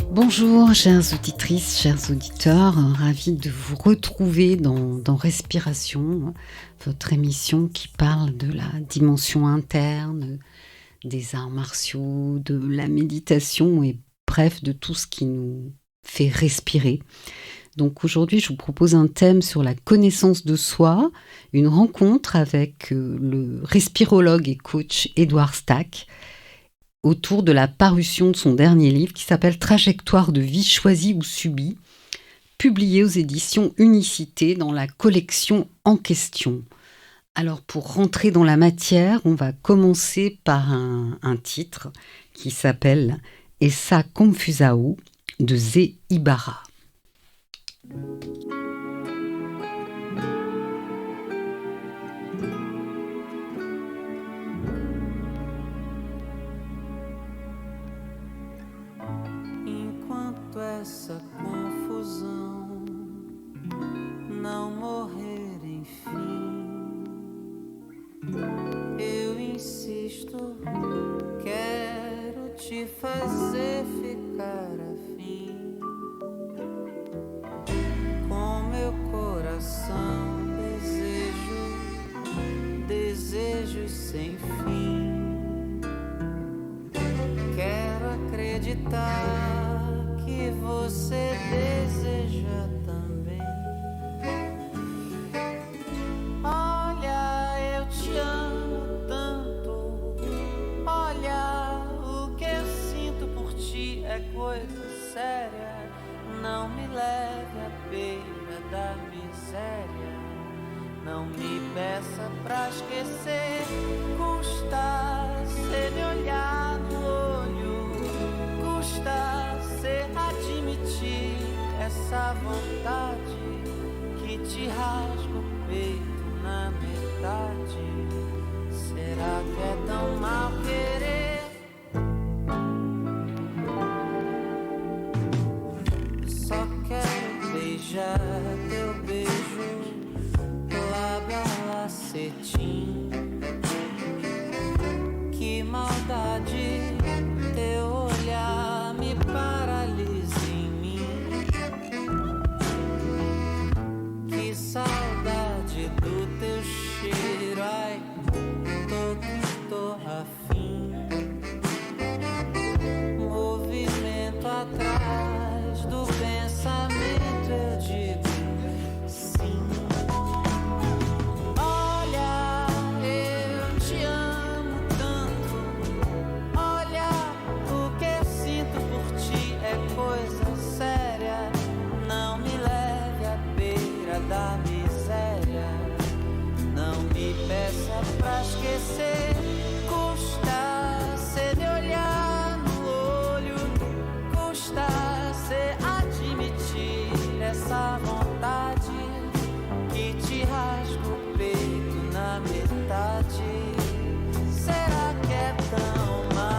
Bonjour chères auditrices, chers auditeurs, ravi de vous retrouver dans Respiration, votre émission qui parle de la dimension interne, des arts martiaux, de la méditation et bref de tout ce qui nous fait respirer. Donc aujourd'hui je vous propose un thème sur la connaissance de soi, une rencontre avec le respirologue et coach Édouard Stack, autour de la parution de son dernier livre qui s'appelle Trajectoire de vie choisie ou subie, publié aux éditions Unicité dans la collection En question. Alors pour rentrer dans la matière, on va commencer par un titre qui s'appelle Essa Confusao de Zé Ibarra. Essa confusão não morrer, enfim. Eu insisto, quero te fazer ficar afim. Com meu coração desejo sem fim. Quero acreditar que você deseja também. Olha, eu te amo tanto. Olha, o que eu sinto por ti é coisa séria. Não me leve à beira da miséria. Não me peça pra esquecer. Custa se me olhar no olho. Custa admitir essa vontade que te rasga o peito na metade. Será que é tão mal querer? Só quero beijar teu beijo, lábio cetim. Que maldade, teu olhar me paralisa. Saudade do teu cheiro, ai, tô afim. Movimento atrás do pensamento, eu digo sim. Olha, eu te amo tanto. Olha, o que eu sinto por ti é coisa séria. Não me leve à beira da miséria. Não me peça pra esquecer. Custa se me olhar no olho. Custa se admitir essa vontade que te rasga o peito na metade. Será que é tão mal?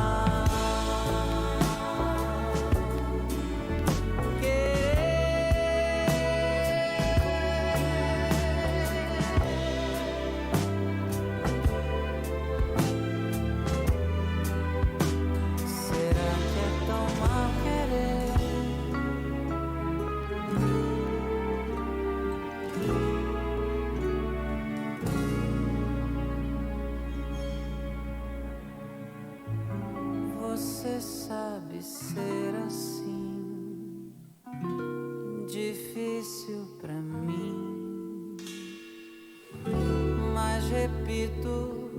Você sabe ser assim, difícil pra mim, mas repito,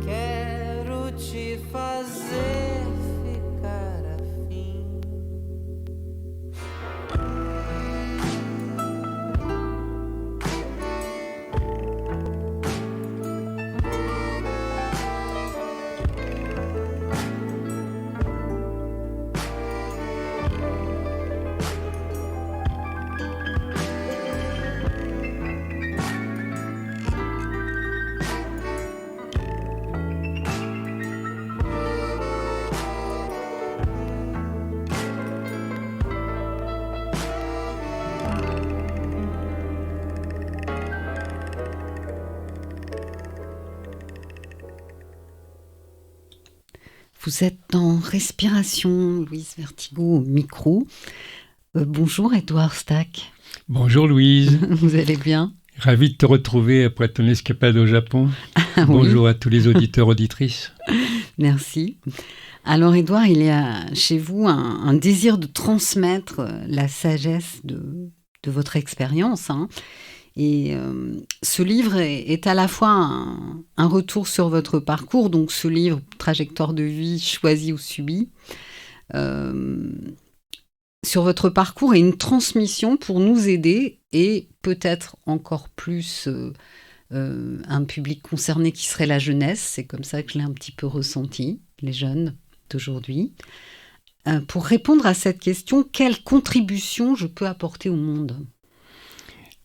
quero te fazer ficar afim. Vous êtes dans Respiration, Louise Vertigo au micro. Bonjour Édouard Stack. Bonjour Louise. Vous allez bien? Ravi de te retrouver après ton escapade au Japon. Bonjour à tous les auditeurs, auditrices. Merci. Alors Édouard, il y a chez vous un désir de transmettre la sagesse de votre expérience. Et ce livre est à la fois un retour sur votre parcours, donc ce livre, Trajectoire de vie, choisie ou subie, sur votre parcours et une transmission pour nous aider et peut-être encore plus un public concerné qui serait la jeunesse. C'est comme ça que je l'ai un petit peu ressenti, les jeunes d'aujourd'hui. Pour répondre à cette question, quelle contribution je peux apporter au monde?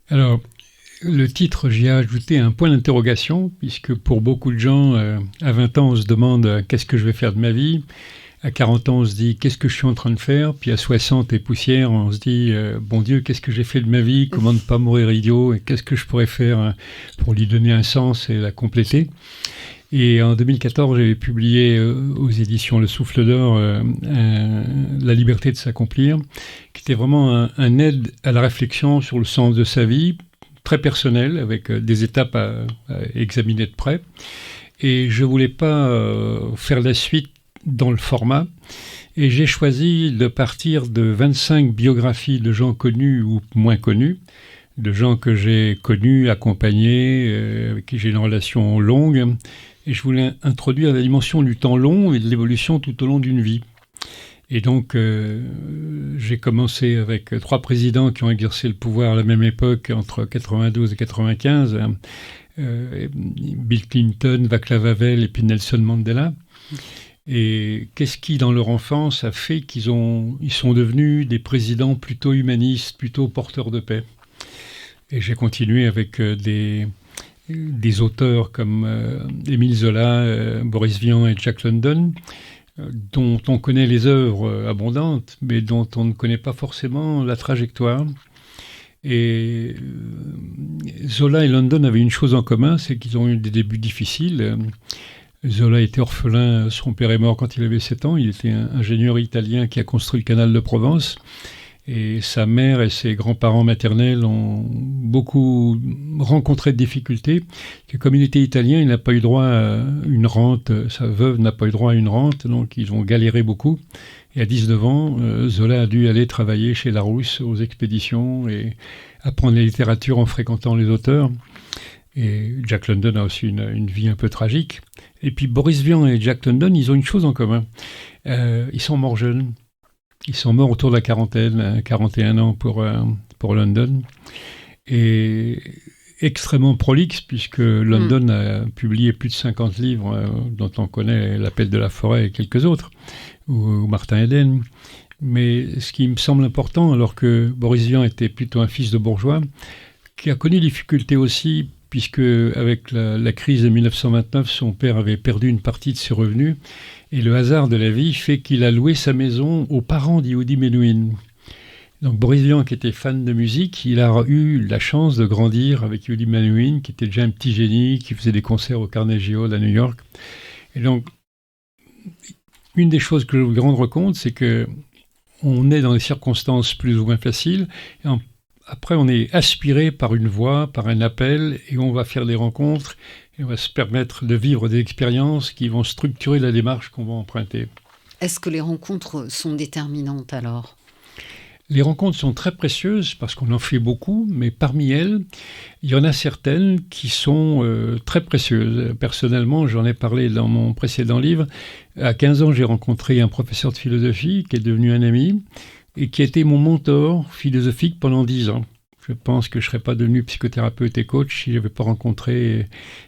Alors, le titre, j'y ai ajouté un point d'interrogation, puisque pour beaucoup de gens, à 20 ans, on se demande qu'est-ce que je vais faire de ma vie. À 40 ans, on se dit qu'est-ce que je suis en train de faire. Puis à 60 et poussière, on se dit bon Dieu, qu'est-ce que j'ai fait de ma vie? Comment ne pas mourir idiot? Et qu'est-ce que je pourrais faire pour lui donner un sens et la compléter? Et en 2014, j'avais publié aux éditions Le Souffle d'Or La liberté de s'accomplir, qui était vraiment un aide à la réflexion sur le sens de sa vie, très personnel, avec des étapes à examiner de près. Et je voulais pas faire la suite dans le format. Et j'ai choisi de partir de 25 biographies de gens connus ou moins connus, de gens que j'ai connus, accompagnés, avec qui j'ai une relation longue. Et je voulais introduire la dimension du temps long et de l'évolution tout au long d'une vie. Et donc, j'ai commencé avec 3 présidents qui ont exercé le pouvoir à la même époque, entre 92 et 95, Bill Clinton, Václav Havel et puis Nelson Mandela. Et qu'est-ce qui, dans leur enfance, a fait qu'ils sont devenus des présidents plutôt humanistes, plutôt porteurs de paix? Et j'ai continué avec des auteurs comme Émile Zola, Boris Vian et Jack London, dont on connaît les œuvres abondantes, mais dont on ne connaît pas forcément la trajectoire. Et Zola et London avaient une chose en commun, c'est qu'ils ont eu des débuts difficiles. Zola était orphelin, son père est mort quand il avait 7 ans, il était un ingénieur italien qui a construit le canal de Provence. Et sa mère et ses grands-parents maternels ont beaucoup rencontré de difficultés. Que comme il était italien, il n'a pas eu droit à une rente. Sa veuve n'a pas eu droit à une rente, donc ils ont galéré beaucoup. Et à 19 ans, Zola a dû aller travailler chez Larousse aux expéditions et apprendre la littérature en fréquentant les auteurs. Et Jack London a aussi une vie un peu tragique. Et puis Boris Vian et Jack London, ils ont une chose en commun. Ils sont morts jeunes. Ils sont morts autour de la quarantaine, 41 ans pour London. Et extrêmement prolixe, puisque London a publié plus de 50 livres, dont on connaît L'Appel de la forêt et quelques autres, ou Martin Eden. Mais ce qui me semble important, alors que Boris Vian était plutôt un fils de bourgeois, qui a connu des difficultés aussi, puisque avec la crise de 1929, son père avait perdu une partie de ses revenus, et le hasard de la vie fait qu'il a loué sa maison aux parents d'Yehudi Menuhin. Donc Boris Vian, qui était fan de musique, il a eu la chance de grandir avec Yehudi Menuhin, qui était déjà un petit génie, qui faisait des concerts au Carnegie Hall à New York. Et donc, une des choses que je voulais rendre compte, c'est que on est dans des circonstances plus ou moins faciles, et après on est aspiré par une voix, par un appel, et on va faire des rencontres, et on va se permettre de vivre des expériences qui vont structurer la démarche qu'on va emprunter. Est-ce que les rencontres sont déterminantes alors ? Les rencontres sont très précieuses parce qu'on en fait beaucoup, mais parmi elles, il y en a certaines qui sont très précieuses. Personnellement, j'en ai parlé dans mon précédent livre. À 15 ans, j'ai rencontré un professeur de philosophie qui est devenu un ami et qui a été mon mentor philosophique pendant 10 ans. Je pense que je ne serais pas devenu psychothérapeute et coach si je n'avais pas rencontré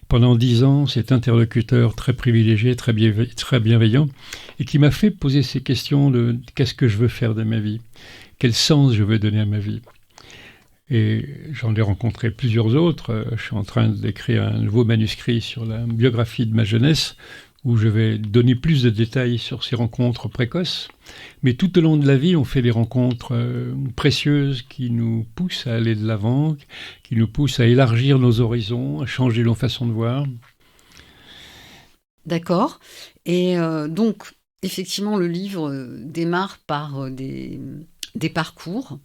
pendant 10 ans cet interlocuteur très privilégié, très bienveillant, et qui m'a fait poser ces questions de qu'est-ce que je veux faire de ma vie ? Quel sens je veux donner à ma vie ? Et j'en ai rencontré plusieurs autres. Je suis en train d'écrire un nouveau manuscrit sur la biographie de ma jeunesse, où je vais donner plus de détails sur ces rencontres précoces. Mais tout au long de la vie, on fait des rencontres précieuses qui nous poussent à aller de l'avant, qui nous poussent à élargir nos horizons, à changer nos façons de voir. D'accord. Et donc, effectivement, le livre démarre par des parcours.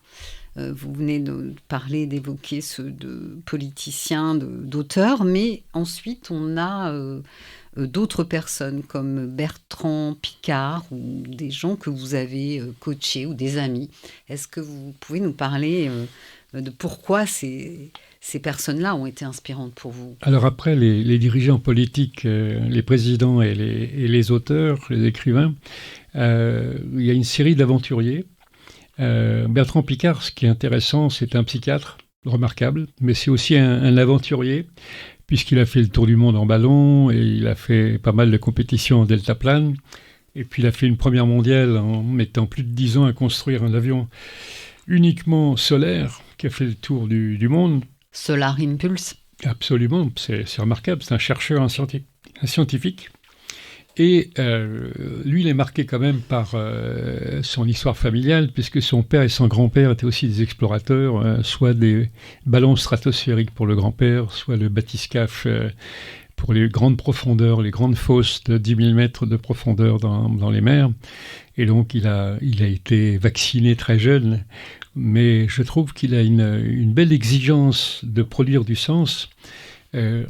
Vous venez de parler, d'évoquer ceux de politiciens, d'auteurs, mais ensuite on a d'autres personnes comme Bertrand Piccard ou des gens que vous avez coachés ou des amis. Est-ce que vous pouvez nous parler de pourquoi ces personnes-là ont été inspirantes pour vous? Alors après, les dirigeants politiques, les présidents et les auteurs, les écrivains, il y a une série d'aventuriers. Bertrand Piccard, ce qui est intéressant, c'est un psychiatre remarquable, mais c'est aussi un aventurier, puisqu'il a fait le tour du monde en ballon, et il a fait pas mal de compétitions en deltaplane, et puis il a fait une première mondiale en mettant plus de 10 ans à construire un avion uniquement solaire, qui a fait le tour du monde. Solar Impulse. Absolument, c'est remarquable, c'est un chercheur, un scientifique. Et lui, il est marqué quand même par son histoire familiale, puisque son père et son grand-père étaient aussi des explorateurs, soit des ballons stratosphériques pour le grand-père, soit le bathyscaphe pour les grandes profondeurs, les grandes fosses de 10 000 mètres de profondeur dans les mers. Et donc, il a été vacciné très jeune, mais je trouve qu'il a une belle exigence de produire du sens,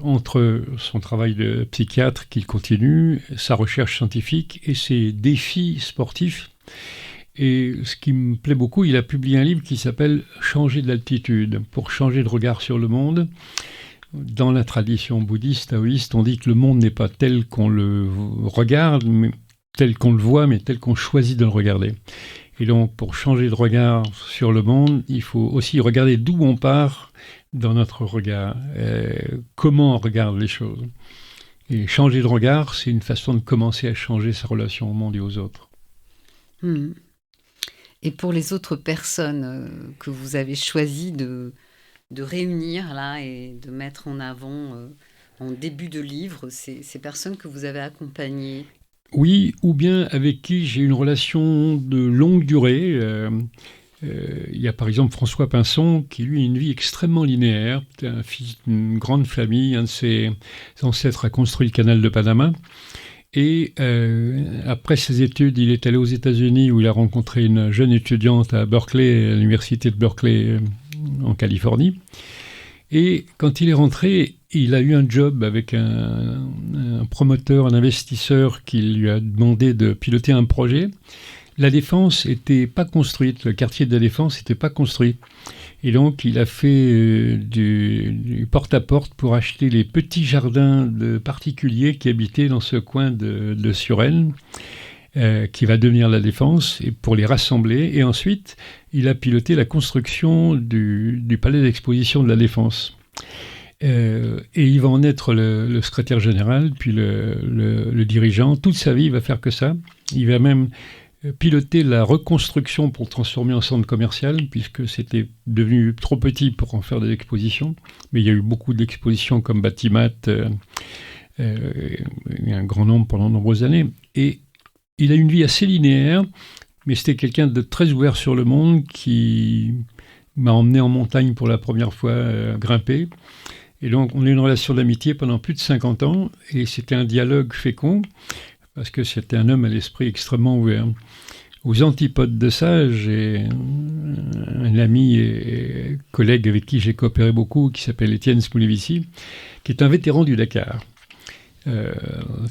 entre son travail de psychiatre qu'il continue, sa recherche scientifique et ses défis sportifs. Et ce qui me plaît beaucoup, il a publié un livre qui s'appelle « Changer d'altitude » pour changer de regard sur le monde. Dans la tradition bouddhiste, taoïste, on dit que le monde n'est pas tel qu'on le regarde, mais tel qu'on le voit, mais tel qu'on choisit de le regarder. Et donc, pour changer de regard sur le monde, il faut aussi regarder d'où on part dans notre regard, comment on regarde les choses. Et changer de regard, c'est une façon de commencer à changer sa relation au monde et aux autres. Et pour les autres personnes que vous avez choisi de réunir là et de mettre en avant en début de livre, ces personnes que vous avez accompagnées? Oui, ou bien avec qui j'ai une relation de longue durée. Il y a par exemple François Pinson, qui lui a une vie extrêmement linéaire. C'est un fils d'une grande famille, un de ses ancêtres a construit le canal de Panama. Et après ses études, il est allé aux États-Unis où il a rencontré une jeune étudiante à Berkeley, à l'université de Berkeley en Californie. Et quand il est rentré, il a eu un job avec un promoteur, un investisseur qui lui a demandé de piloter un projet. La Défense n'était pas construite, le quartier de la Défense n'était pas construit. Et donc, il a fait du porte-à-porte pour acheter les petits jardins de particuliers qui habitaient dans ce coin de Suresnes, qui va devenir la Défense, et pour les rassembler. Et ensuite, il a piloté la construction du palais d'exposition de la Défense. Et il va en être le secrétaire général, puis le dirigeant. Toute sa vie, il va faire que ça. Il va même piloter la reconstruction pour le transformer en centre commercial, puisque c'était devenu trop petit pour en faire des expositions. Mais il y a eu beaucoup d'expositions comme Batimat, un grand nombre pendant de nombreuses années. Et il a une vie assez linéaire, mais c'était quelqu'un de très ouvert sur le monde qui m'a emmené en montagne pour la première fois grimper. Et donc, on a eu une relation d'amitié pendant plus de 50 ans, et c'était un dialogue fécond, parce que c'était un homme à l'esprit extrêmement ouvert. Aux antipodes de ça, j'ai un ami et collègue avec qui j'ai coopéré beaucoup, qui s'appelle Étienne Smoulevici, qui est un vétéran du Dakar.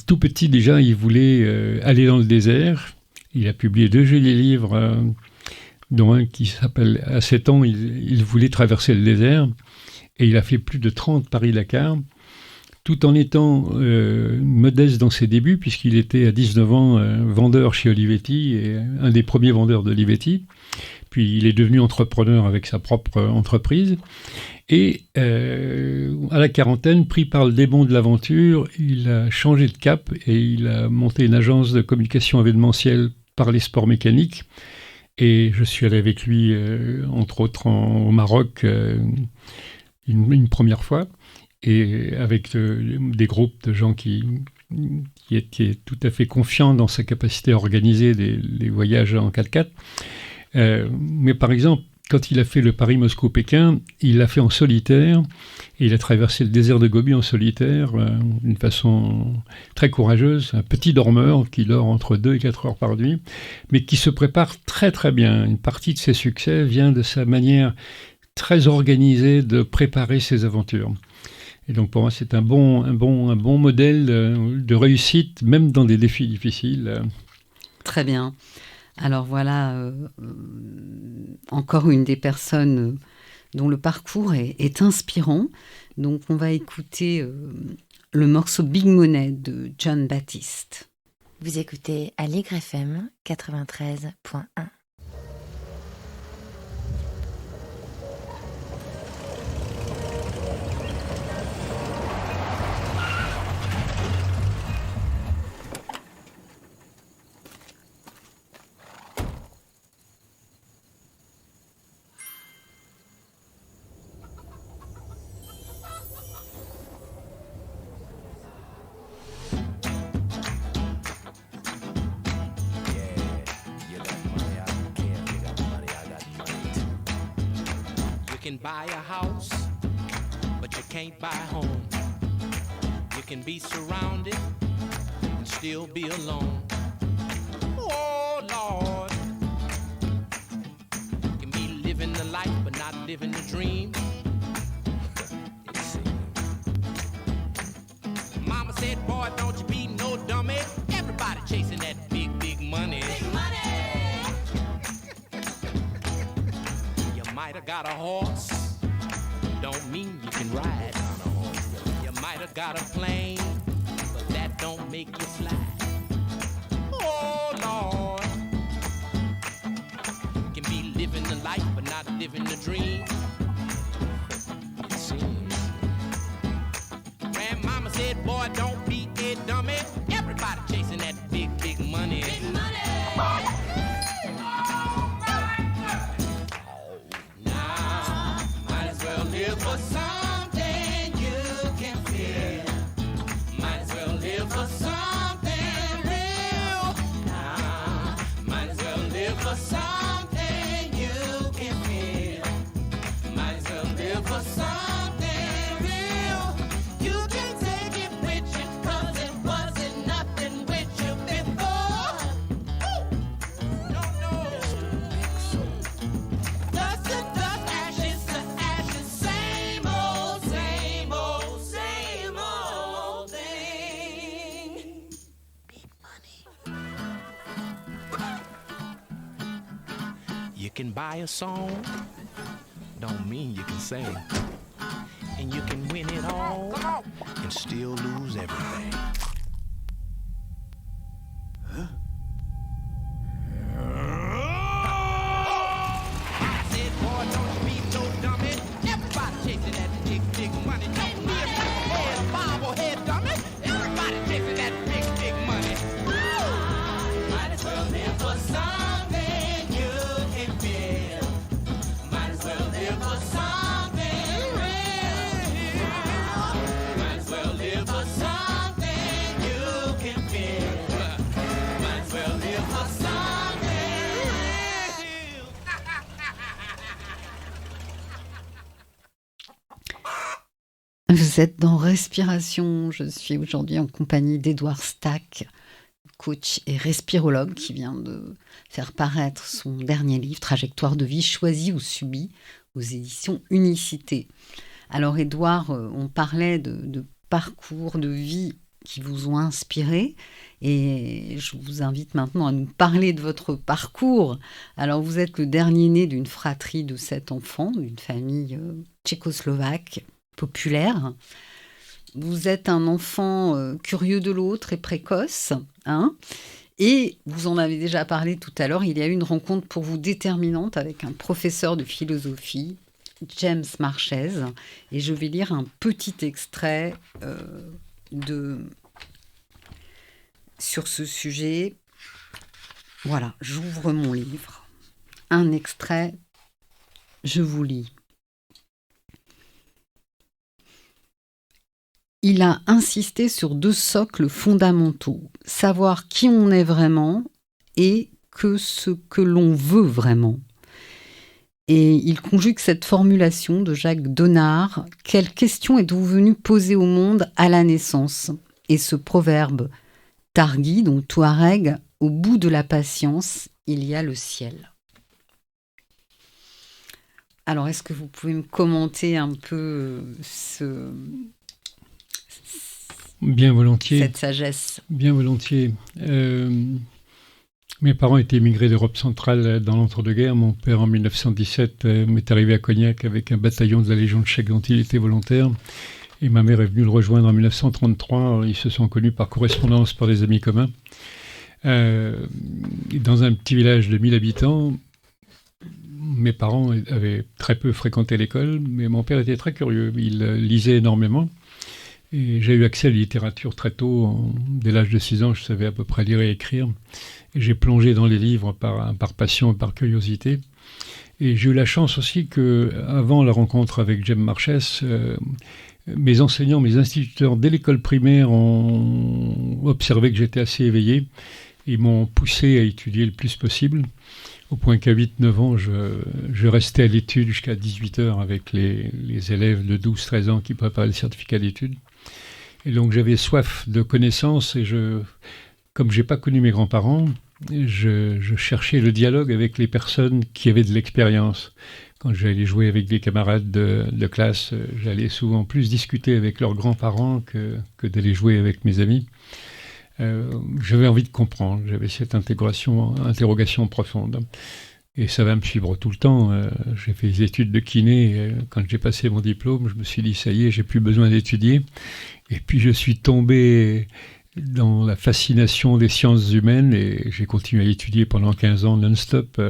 Tout petit déjà, il voulait aller dans le désert. Il a publié 2 jolis livres, dont un qui s'appelle « À 7 ans, il voulait traverser le désert ». Et il a fait plus de 30 Paris-Dakar, tout en étant modeste dans ses débuts, puisqu'il était à 19 ans vendeur chez Olivetti, et un des premiers vendeurs d'Olivetti. Puis il est devenu entrepreneur avec sa propre entreprise. Et à la quarantaine, pris par le démon de l'aventure, il a changé de cap et il a monté une agence de communication événementielle par les sports mécaniques. Et je suis allé avec lui, entre autres, au Maroc une première fois, et avec des groupes de gens qui étaient tout à fait confiants dans sa capacité à organiser des voyages en 4x4. Mais par exemple, quand il a fait le Paris-Moscou-Pékin, il l'a fait en solitaire, et il a traversé le désert de Gobi en solitaire, d'une façon très courageuse, un petit dormeur qui dort entre 2 et 4 heures par nuit, mais qui se prépare très très bien. Une partie de ses succès vient de sa manière très organisée de préparer ses aventures. Et donc pour moi, c'est un bon modèle de réussite, même dans des défis difficiles. Très bien. Alors voilà, encore une des personnes dont le parcours est inspirant. Donc on va écouter le morceau Big Money de John Baptiste. Vous écoutez Aligre FM 93.1. You can buy a house, but you can't buy a home. You can be surrounded and still be alone. Oh Lord, you can be living the life but not living the dream. It seems. Mama said, boy, don't you be no dummy. Everybody chasing that big, big money. Big money. Might have got a horse, don't mean you can ride on a horse. You might have got a plane, but that don't make you fly. Oh Lord, you can be living the life but not living the dream. It seems. Grandmama said, boy, don't be a dummy. Everybody chasing that big, big money. Big money. For something you can feel. Might as well live for something real. Nah, might as well live for something you can feel. Might as well live for something real. You can take it with you, 'cause it wasn't nothing with you before. No, no. Dust to dust, ashes to ashes. Same old thing. Big money. You can buy a song, don't mean you can sing. And you can win it all and still lose everything. Said, boy, don't you be no dummy. Everybody chasing that big, big money. Don't be a head, a bobblehead dummy. Everybody chasing that big, big money. Might as well live for something you can feel. Might as well live for something real. Might as well live for something you can feel. Might as well live for something real. Vous êtes dans Respiration. Je suis aujourd'hui en compagnie d'Édouard Stack, coach et respirologue, qui vient de faire paraître son dernier livre, Trajectoire de vie choisie ou subie, aux éditions Unicité. Alors Édouard, on parlait de parcours de vie qui vous ont inspiré, et je vous invite maintenant à nous parler de votre parcours. Alors vous êtes le dernier né d'une fratrie de 7 enfants, d'une famille tchécoslovaque populaire. Vous êtes un enfant curieux de l'autre et précoce, hein, et vous en avez déjà parlé tout à l'heure, il y a eu une rencontre pour vous déterminante avec un professeur de philosophie, James Marches, et je vais lire un petit extrait sur ce sujet. Voilà, j'ouvre mon livre. Un extrait, je vous lis. Il a insisté sur 2 socles fondamentaux, savoir qui on est vraiment et ce que l'on veut vraiment. Et il conjugue cette formulation de Jacques Donard. Quelle question êtes-vous venu poser au monde à la naissance ? Et ce proverbe Targui, donc Touareg, au bout de la patience, il y a le ciel. Alors, est-ce que vous pouvez me commenter un peu Bien volontiers. cette sagesse ? Bien volontiers. Mes parents étaient émigrés d'Europe centrale dans l'entre-deux-guerres. Mon père, en 1917, m'est arrivé à Cognac avec un bataillon de la Légion de Chèque dont il était volontaire. Et ma mère est venue le rejoindre en 1933. Ils se sont connus par correspondance, par des amis communs. Dans un petit village de 1000 habitants, mes parents avaient très peu fréquenté l'école, mais mon père était très curieux. Il lisait énormément. Et j'ai eu accès à la littérature très tôt. Dès l'âge de 6 ans, je savais à peu près lire et écrire. Et j'ai plongé dans les livres par passion et par curiosité. Et j'ai eu la chance aussi qu'avant la rencontre avec Jem Marchès, mes enseignants, mes instituteurs dès l'école primaire ont observé que j'étais assez éveillé. Ils m'ont poussé à étudier le plus possible, au point qu'à 8-9 ans, je restais à l'étude jusqu'à 18 heures avec les élèves de 12-13 ans qui préparaient le certificat d'études. Et donc j'avais soif de connaissances et comme je n'ai pas connu mes grands-parents, je cherchais le dialogue avec les personnes qui avaient de l'expérience. Quand j'allais jouer avec des camarades de classe, j'allais souvent plus discuter avec leurs grands-parents que d'aller jouer avec mes amis. J'avais envie de comprendre, j'avais cette interrogation profonde. Et ça va me suivre tout le temps. J'ai fait des études de kiné. Quand j'ai passé mon diplôme, je me suis dit, ça y est, j'ai plus besoin d'étudier. Et puis je suis tombé dans la fascination des sciences humaines et j'ai continué à étudier pendant 15 ans non-stop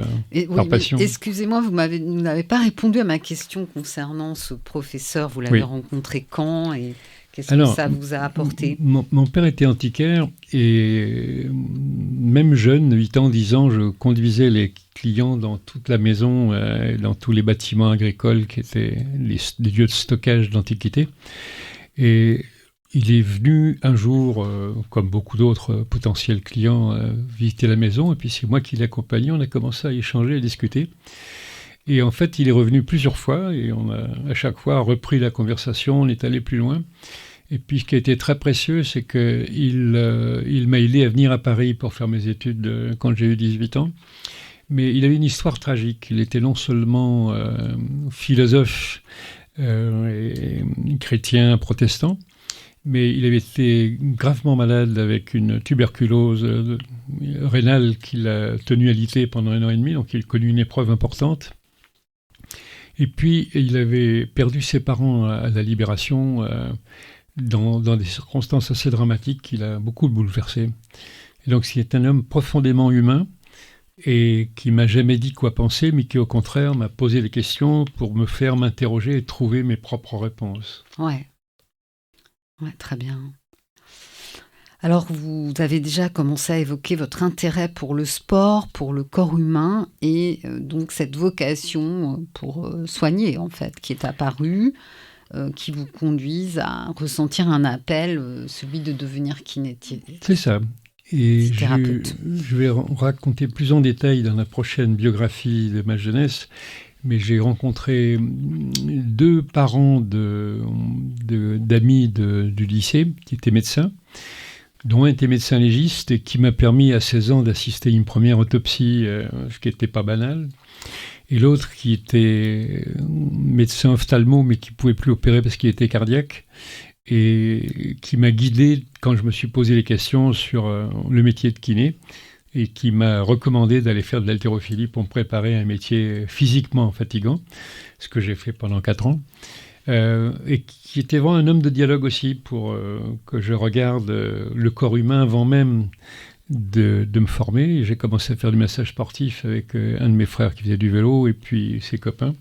par passion. Excusez-moi, vous n'avez pas répondu à ma question concernant ce professeur. Vous l'avez rencontré quand et qu'est-ce que ça vous a apporté ? Mon père était antiquaire et même jeune, 8 ans, 10 ans, je conduisais les clients dans toute la maison, dans tous les bâtiments agricoles qui étaient des lieux de stockage d'antiquités. Et il est venu un jour, comme beaucoup d'autres potentiels clients, visiter la maison. Et puis c'est moi qui l'accompagnais. On a commencé à échanger, à discuter. Et en fait, il est revenu plusieurs fois. Et on a à chaque fois repris la conversation. On est allé plus loin. Et puis ce qui a été très précieux, c'est qu'il m'a aidé à venir à Paris pour faire mes études quand j'ai eu 18 ans. Mais il avait une histoire tragique. Il était non seulement philosophe et chrétien protestant, mais il avait été gravement malade avec une tuberculose rénale qui l'a tenu alité pendant 1 an et demi, donc il a connu une épreuve importante. Et puis, il avait perdu ses parents à la Libération dans des circonstances assez dramatiques qui l'a beaucoup bouleversé. Et donc, c'est un homme profondément humain et qui m'a jamais dit quoi penser, mais qui, au contraire, m'a posé des questions pour me faire m'interroger et trouver mes propres réponses. Ouais, très bien. Alors, vous avez déjà commencé à évoquer votre intérêt pour le sport, pour le corps humain, et donc cette vocation pour soigner, en fait, qui est apparue, qui vous conduise à ressentir un appel, celui de devenir kinésithérapeute. C'est ça. Et je vais raconter plus en détail dans la prochaine biographie de ma jeunesse. Mais j'ai rencontré 2 parents d'amis du lycée qui étaient médecins, dont un était médecin légiste et qui m'a permis à 16 ans d'assister à une première autopsie, ce qui n'était pas banal. Et l'autre qui était médecin ophtalmo mais qui ne pouvait plus opérer parce qu'il était cardiaque et qui m'a guidé quand je me suis posé les questions sur le métier de kiné. Et qui m'a recommandé d'aller faire de l'haltérophilie pour me préparer à un métier physiquement fatigant, ce que j'ai fait pendant 4 ans, et qui était vraiment un homme de dialogue aussi pour que je regarde le corps humain avant même de me former. J'ai commencé à faire du massage sportif avec un de mes frères qui faisait du vélo et puis ses copains.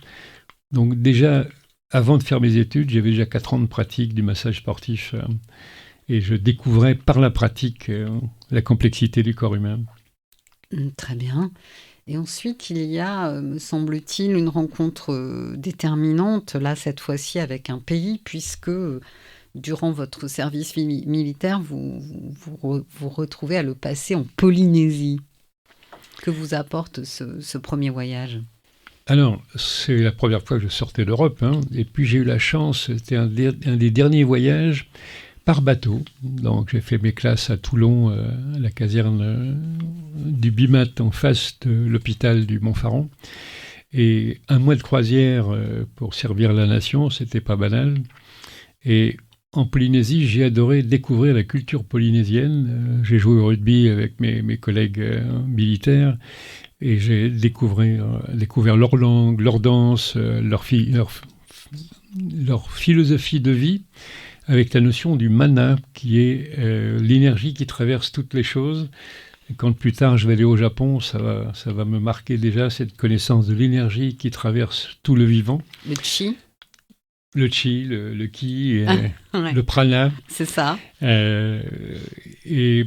Donc déjà, avant de faire mes études, j'avais déjà 4 ans de pratique du massage sportif et je découvrais par la pratique la complexité du corps humain. Très bien. Et ensuite, il y a, me semble-t-il, une rencontre déterminante, là, cette fois-ci, avec un pays, puisque durant votre service militaire, vous retrouvez à le passer en Polynésie. Que vous apporte ce premier voyage ? Alors, c'est la première fois que je sortais d'Europe, hein, et puis j'ai eu la chance, c'était un des derniers voyages par bateau. Donc j'ai fait mes classes à Toulon, à la caserne du BIMAT en face de l'hôpital du Montfaron. Et un mois de croisière pour servir la nation, c'était pas banal. Et en Polynésie, j'ai adoré découvrir la culture polynésienne. J'ai joué au rugby avec mes collègues militaires et j'ai découvert leur langue, leur danse, leur philosophie de vie, avec la notion du mana, qui est l'énergie qui traverse toutes les choses. Et quand plus tard je vais aller au Japon, ça va me marquer déjà cette connaissance de l'énergie qui traverse tout le vivant. Le chi. Le chi, le ki, et Ouais. le prana. C'est ça. Et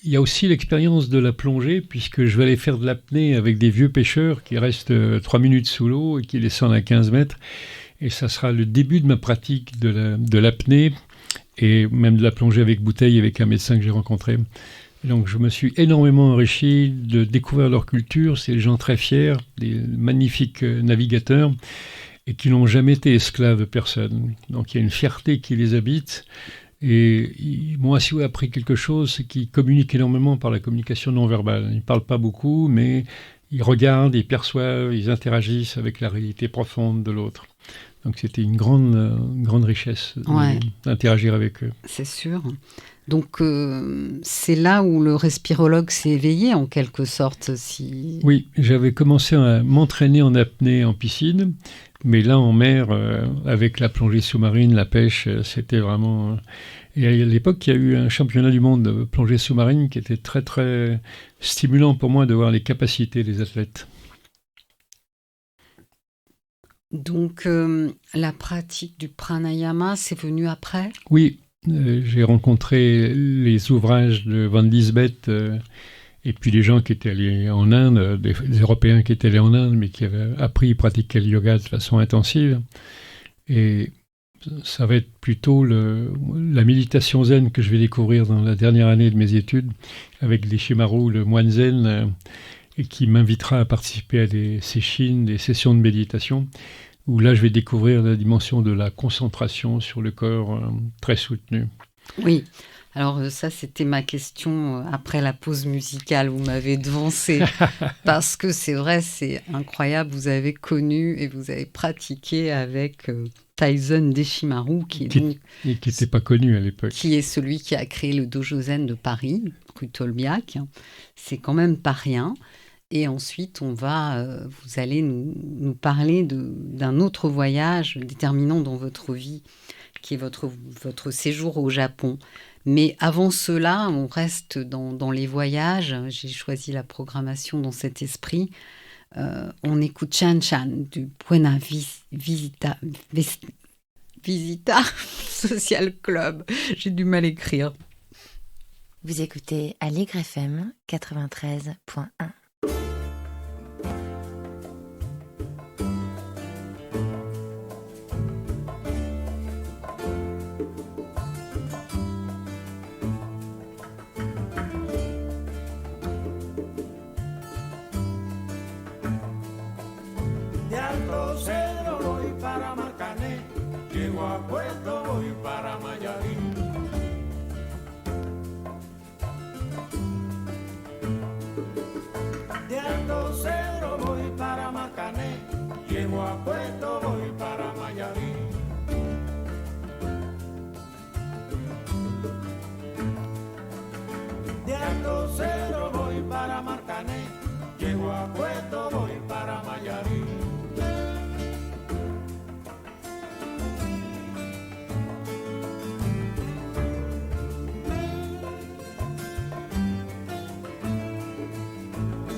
il y a aussi l'expérience de la plongée, puisque je vais aller faire de l'apnée avec des vieux pêcheurs qui restent 3 minutes sous l'eau et qui descendent à 15 mètres. Et ça sera le début de ma pratique de l'apnée et même de la plongée avec bouteille avec un médecin que j'ai rencontré. Donc je me suis énormément enrichi de découvrir leur culture. C'est des gens très fiers, des magnifiques navigateurs et qui n'ont jamais été esclaves de personne. Donc il y a une fierté qui les habite. Et ils m'ont aussi appris quelque chose, c'est qu'ils communiquent énormément par la communication non verbale. Ils ne parlent pas beaucoup, mais ils regardent, ils perçoivent, ils interagissent avec la réalité profonde de l'autre. Donc c'était une grande richesse d'interagir avec eux. C'est sûr. Donc c'est là où le respirologue s'est éveillé en quelque sorte. Oui, j'avais commencé à m'entraîner en apnée en piscine, mais là en mer, avec la plongée sous-marine, la pêche, c'était vraiment... Et à l'époque, il y a eu un championnat du monde de plongée sous-marine qui était très très stimulant pour moi de voir les capacités des athlètes. Donc la pratique du pranayama, c'est venu après ? Oui, j'ai rencontré les ouvrages de Van Liesbeth et puis les gens qui étaient allés en Inde, des Européens qui étaient allés en Inde mais qui avaient appris à pratiquer le yoga de façon intensive. Et ça va être plutôt la méditation zen que je vais découvrir dans la dernière année de mes études avec Deshimaru, le moine zen, et qui m'invitera à participer à des sesshin, des sessions de méditation, où là je vais découvrir la dimension de la concentration sur le corps très soutenue. Oui, alors ça c'était ma question après la pause musicale, vous m'avez devancé, parce que c'est vrai, c'est incroyable, vous avez connu et vous avez pratiqué avec Taizen Deshimaru, qui n'était pas connu à l'époque. Qui est celui qui a créé le Dojo Zen de Paris, rue Tolbiac, c'est quand même pas rien. Et ensuite, vous allez nous parler d'un autre voyage déterminant dans votre vie, qui est votre séjour au Japon. Mais avant cela, on reste dans les voyages. J'ai choisi la programmation dans cet esprit. On écoute Chan Chan du Buena Visita Social Club. J'ai du mal à écrire. Vous écoutez Aligre FM 93.1. De Alto Cedro voy para Marcané, llego a Puerto, voy para Mayarín. De Alto Cedro voy para Marcané, llego a Puerto, voy para Mayarín. De Alto Cedro voy para Marcané, llego a Puerto, voy para Mayarín.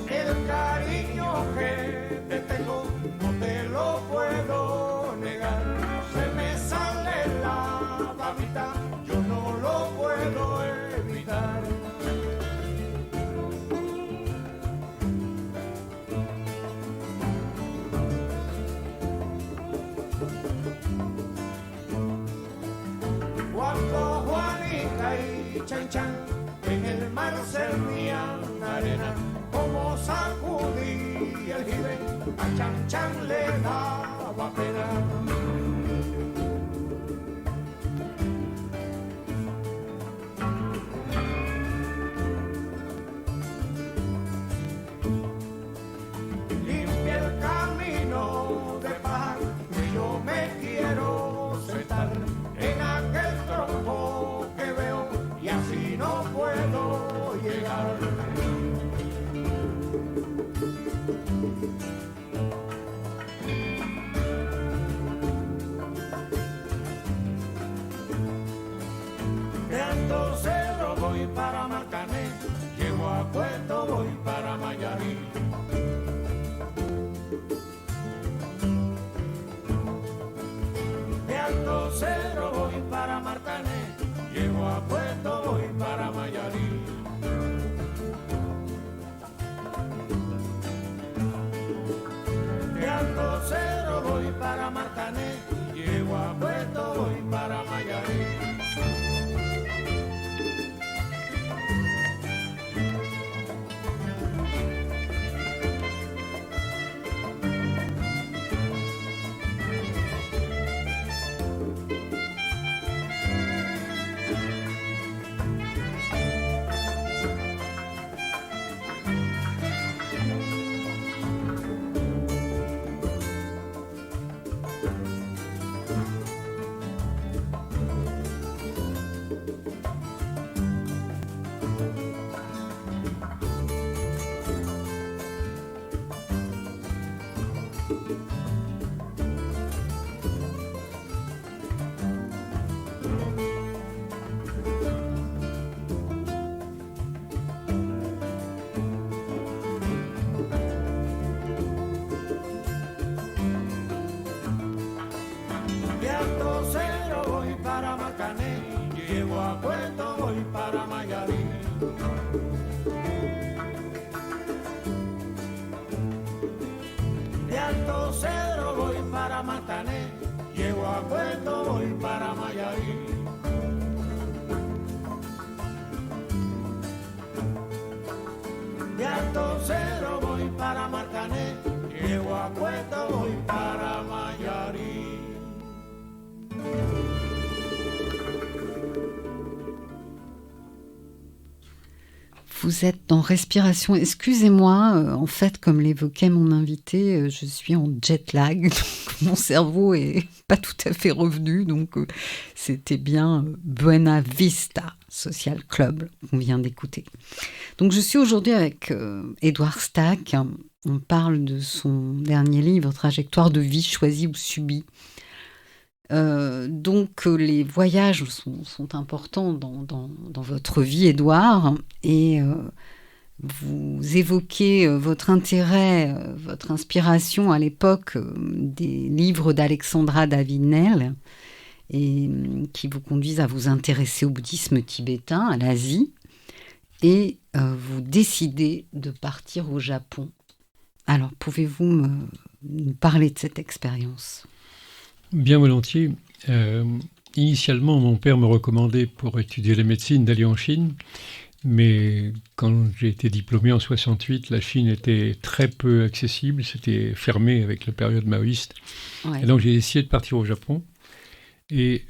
El cariño que te tengo no te lo puedo negar. Se me sale la babita, yo no lo puedo evitar. Cuando Juanica y Chan Chan en el mar servían arena, como sacudí el jibe, a Chan Chan espera. Limpia el camino de paz, que yo me quiero sentar en aquel tronco que veo y así no puedo llegar. De Alto Cedro voy para Marcané, llego a Puerto, voy para Mayarí. De Alto Cedro voy para Marcané, llego a Puerto, voy para Mayarí. De Alto Cedro voy para Marcané, llego a Puerto, voy para Mayarí. De Alto Cedro voy para Marcané, llego a Puerto, voy para Mayarí. De Alto Cedro voy para Marcané, llego a Puerto, voy para Mayarí. De Alto Cedro voy para Marcané, llego a Puerto, voy para Mayarí. Vous êtes dans Respiration. Excusez-moi, en fait, comme l'évoquait mon invité, je suis en jet lag, donc mon cerveau est pas tout à fait revenu, donc c'était bien Buena Vista Social Club qu'on vient d'écouter. Donc je suis aujourd'hui avec Édouard Stack. On parle de son dernier livre, Trajectoire de vie choisie ou subie. Donc les voyages sont importants dans votre vie, Édouard, et vous évoquez votre intérêt, votre inspiration à l'époque des livres d'Alexandra David-Néel, et qui vous conduisent à vous intéresser au bouddhisme tibétain, à l'Asie, et vous décidez de partir au Japon. Alors, pouvez-vous nous parler de cette expérience ? Bien volontiers. Initialement, mon père me recommandait pour étudier la médecine d'aller en Chine, mais quand j'ai été diplômé en 68, la Chine était très peu accessible, c'était fermé avec la période maoïste. Ouais. Et donc j'ai essayé de partir au Japon, et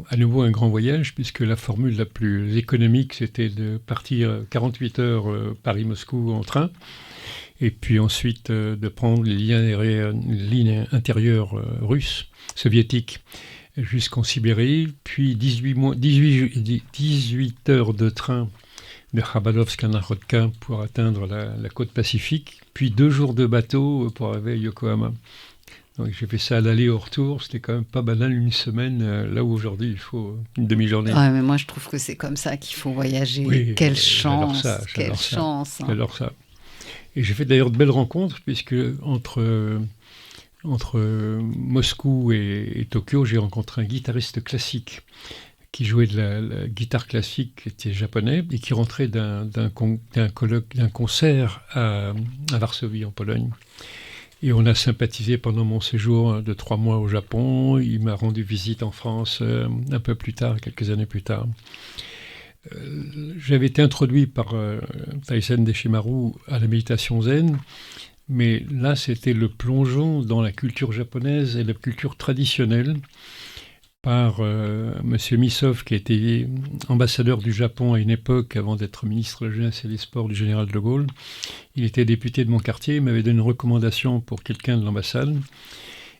à nouveau un grand voyage, puisque la formule la plus économique, c'était de partir 48 heures Paris-Moscou en train, et puis ensuite de prendre les lignes intérieures russes, soviétiques, jusqu'en Sibérie, puis 18 heures de train de Khabarovsk à Nakhodka pour atteindre la côte Pacifique, puis 2 jours de bateau pour arriver à Yokohama. Donc j'ai fait ça à l'aller au retour, c'était quand même pas banal, une semaine, là où aujourd'hui il faut une demi-journée. Ouais, mais moi je trouve que c'est comme ça qu'il faut voyager. Oui, quelle chance, j'adore chance. Hein. J'adore ça. Et j'ai fait d'ailleurs de belles rencontres, puisque entre Moscou et Tokyo, j'ai rencontré un guitariste classique qui jouait de la guitare classique, qui était japonais, et qui rentrait d'un concert à Varsovie, en Pologne. Et on a sympathisé pendant mon séjour de 3 mois au Japon. Il m'a rendu visite en France un peu plus tard, quelques années plus tard. J'avais été introduit par Taisen Deshimaru à la méditation zen, Mais là, c'était le plongeon dans la culture japonaise et la culture traditionnelle par Monsieur Misov, qui a été ambassadeur du Japon à une époque avant d'être ministre de la Jeunesse et des Sports du général de Gaulle. Il était député de mon quartier, il m'avait donné une recommandation pour quelqu'un de l'ambassade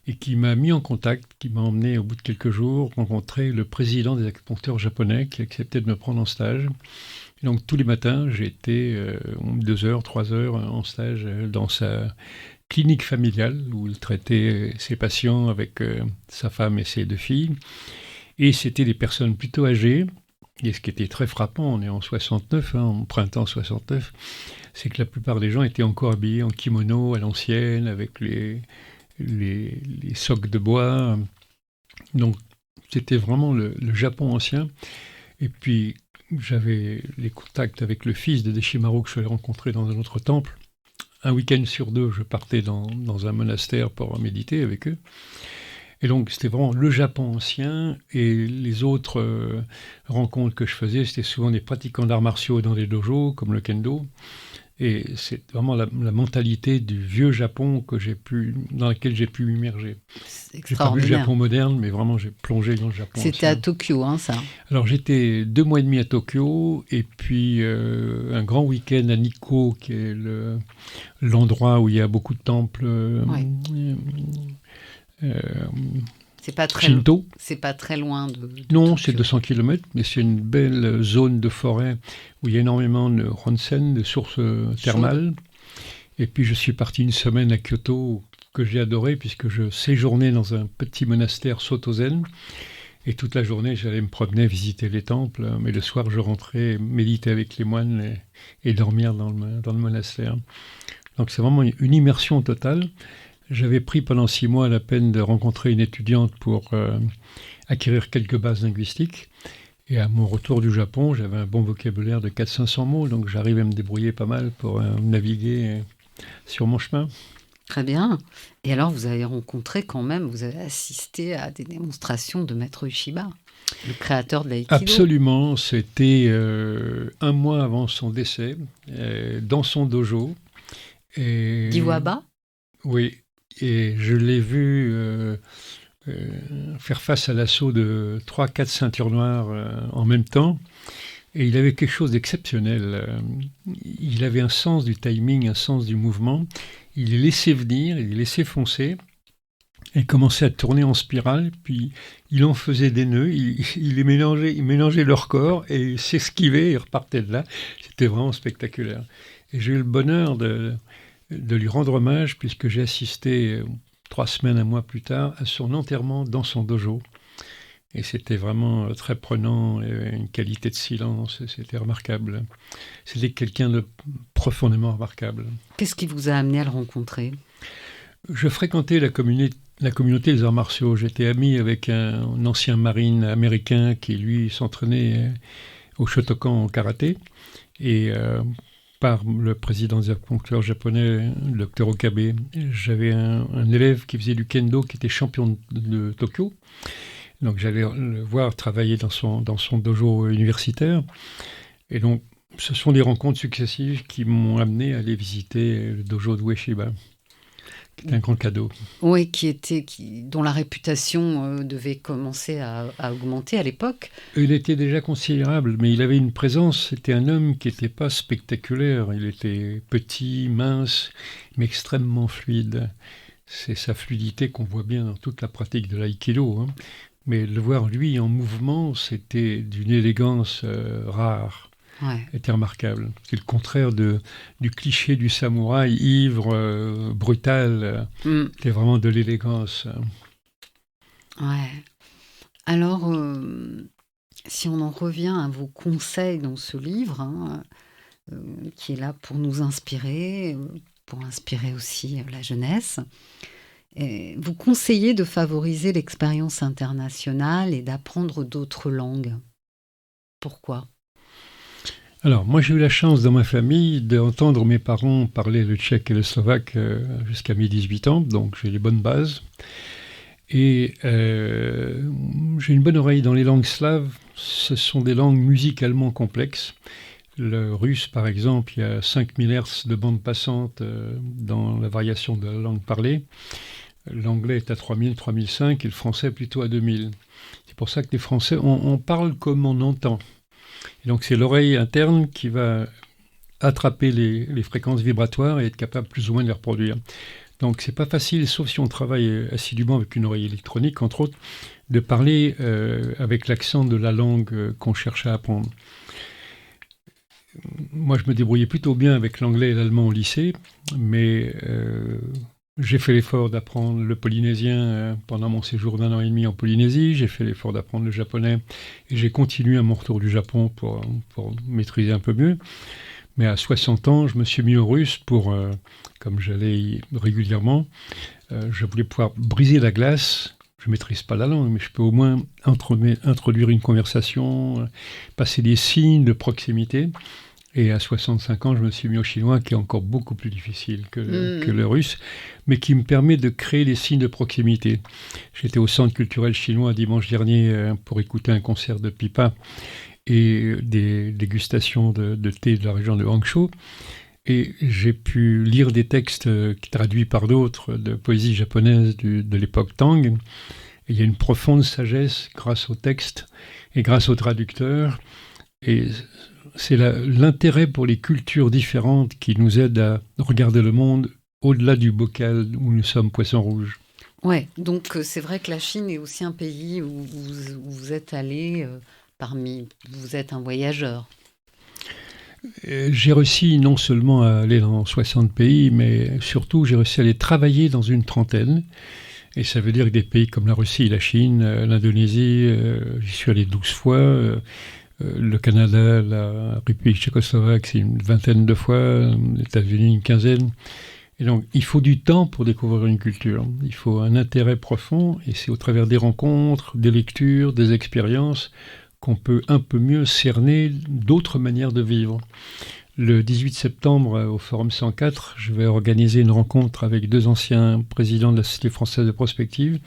et qui m'a mis en contact, qui m'a emmené au bout de quelques jours rencontrer le président des acupuncteurs japonais qui acceptait de me prendre en stage. Et donc tous les matins, j'ai été 2 heures, 3 heures en stage dans sa clinique familiale où il traitait ses patients avec sa femme et ses 2 filles. Et c'était des personnes plutôt âgées. Et ce qui était très frappant, on est en 69, en printemps 69, c'est que la plupart des gens étaient encore habillés en kimono à l'ancienne, avec les socs de bois. Donc c'était vraiment le Japon ancien. Et puis j'avais les contacts avec le fils de Deshimaru que je l'ai rencontré dans un autre temple. Un week-end sur 2, je partais dans un monastère pour méditer avec eux. Et donc, c'était vraiment le Japon ancien. Et les autres rencontres que je faisais, c'était souvent des pratiquants d'arts martiaux dans des dojos, comme le kendo. Et c'est vraiment la mentalité du vieux Japon dans laquelle j'ai pu m'immerger. C'est J'ai pas vu le extraordinaire. Japon moderne, mais vraiment j'ai plongé dans le Japon C'était ancien. à Tokyo, hein, ça. Alors j'étais 2 mois et demi à Tokyo, et puis un grand week-end à Nikko, qui est l'endroit où il y a beaucoup de temples Ouais. C'est pas très, Shinto. c'est pas très loin de Non, Tokyo. c'est 200 km, mais c'est une belle zone de forêt où il y a énormément de onsen, de sources thermales. Et puis je suis parti une semaine à Kyoto, que j'ai adoré, puisque je séjournais dans un petit monastère Soto-zen. Et toute la journée, j'allais me promener, visiter les temples, mais le soir, je rentrais méditer avec les moines et dormir dans le monastère. Donc c'est vraiment une immersion totale. J'avais pris pendant 6 mois la peine de rencontrer une étudiante pour acquérir quelques bases linguistiques. Et à mon retour du Japon, j'avais un bon vocabulaire de 400-500 mots, donc j'arrivais à me débrouiller pas mal pour naviguer sur mon chemin. Très bien. Et alors, vous avez assisté à des démonstrations de Maître Ueshiba, le créateur de l'aïkido. Absolument, c'était 1 mois avant son décès, dans son dojo. d'Iwaba. Oui, et je l'ai vu faire face à l'assaut de 3-4 ceintures noires en même temps. Et il avait quelque chose d'exceptionnel. Il avait un sens du timing, un sens du mouvement. Il les laissait venir, il les laissait foncer. Et commençait à tourner en spirale, puis il en faisait des nœuds, il les mélangeait, il mélangeait leur corps et il s'esquivait et repartait de là. C'était vraiment spectaculaire. Et j'ai eu le bonheur de lui rendre hommage, puisque j'ai assisté 3 semaines, 1 mois plus tard, à son enterrement dans son dojo. Et c'était vraiment très prenant, une qualité de silence, c'était remarquable. C'était quelqu'un de profondément remarquable. Qu'est-ce qui vous a amené à le rencontrer? Je fréquentais la communauté des arts martiaux. J'étais ami avec un ancien marine américain qui, lui, s'entraînait au Shotokan en karaté. Et par le président des acupuncteurs japonais, le docteur Okabe, j'avais un élève qui faisait du kendo, qui était champion de Tokyo. Donc j'allais le voir travailler dans son dojo universitaire. Et donc ce sont des rencontres successives qui m'ont amené à aller visiter le dojo de Ueshiba, qui est un grand cadeau. Oui, dont la réputation devait commencer à augmenter à l'époque. Il était déjà considérable, mais il avait une présence. C'était un homme qui n'était pas spectaculaire. Il était petit, mince, mais extrêmement fluide. C'est sa fluidité qu'on voit bien dans toute la pratique de l'aïkido, hein. Mais le voir, lui, en mouvement, c'était d'une élégance rare. Ouais. Était remarquable. C'est le contraire du cliché du samouraï ivre, brutal. C'était vraiment de l'élégance. Ouais. Alors, si on en revient à vos conseils dans ce livre, hein, qui est là pour nous inspirer, pour inspirer aussi la jeunesse, vous conseillez de favoriser l'expérience internationale et d'apprendre d'autres langues. Pourquoi ? Alors, moi, j'ai eu la chance dans ma famille d'entendre mes parents parler le tchèque et le slovaque jusqu'à mes 18 ans, donc j'ai les bonnes bases. Et j'ai une bonne oreille dans les langues slaves. Ce sont des langues musicalement complexes. Le russe, par exemple, il y a 5000 Hz de bande passante dans la variation de la langue parlée. L'anglais est à 3000, 3005 et le français plutôt à 2000. C'est pour ça que les Français, on parle comme on entend. Et donc c'est l'oreille interne qui va attraper les fréquences vibratoires et être capable plus ou moins de les reproduire. Donc c'est pas facile, sauf si on travaille assidûment avec une oreille électronique, entre autres, de parler avec l'accent de la langue qu'on cherche à apprendre. Moi, je me débrouillais plutôt bien avec l'anglais et l'allemand au lycée, mais j'ai fait l'effort d'apprendre le polynésien pendant mon séjour d'1 an et demi en Polynésie. J'ai fait l'effort d'apprendre le japonais et j'ai continué à mon retour du Japon pour maîtriser un peu mieux. Mais à 60 ans, je me suis mis au russe pour, comme j'allais régulièrement, je voulais pouvoir briser la glace. Je ne maîtrise pas la langue, mais je peux au moins introduire une conversation, passer des signes de proximité. Et à 65 ans, je me suis mis au chinois, qui est encore beaucoup plus difficile que le russe, mais qui me permet de créer des signes de proximité. J'étais au Centre culturel chinois dimanche dernier pour écouter un concert de pipa et des dégustations de thé de la région de Hangzhou. Et j'ai pu lire des textes traduits par d'autres de poésie japonaise de l'époque Tang. Et il y a une profonde sagesse grâce au texte et grâce aux traducteurs. Et c'est l'intérêt pour les cultures différentes qui nous aide à regarder le monde au-delà du bocal où nous sommes poissons rouges. Ouais, donc c'est vrai que la Chine est aussi un pays où vous êtes allé vous êtes un voyageur. J'ai réussi non seulement à aller dans 60 pays, mais surtout j'ai réussi à aller travailler dans une trentaine. Et ça veut dire que des pays comme la Russie, la Chine, l'Indonésie, j'y suis allé 12 fois. Le Canada, la République tchécoslovaque, c'est une vingtaine de fois, les États-Unis, une quinzaine. Et donc, il faut du temps pour découvrir une culture. Il faut un intérêt profond, et c'est au travers des rencontres, des lectures, des expériences, qu'on peut un peu mieux cerner d'autres manières de vivre. Le 18 septembre, au Forum 104, je vais organiser une rencontre avec 2 anciens présidents de la Société française de prospective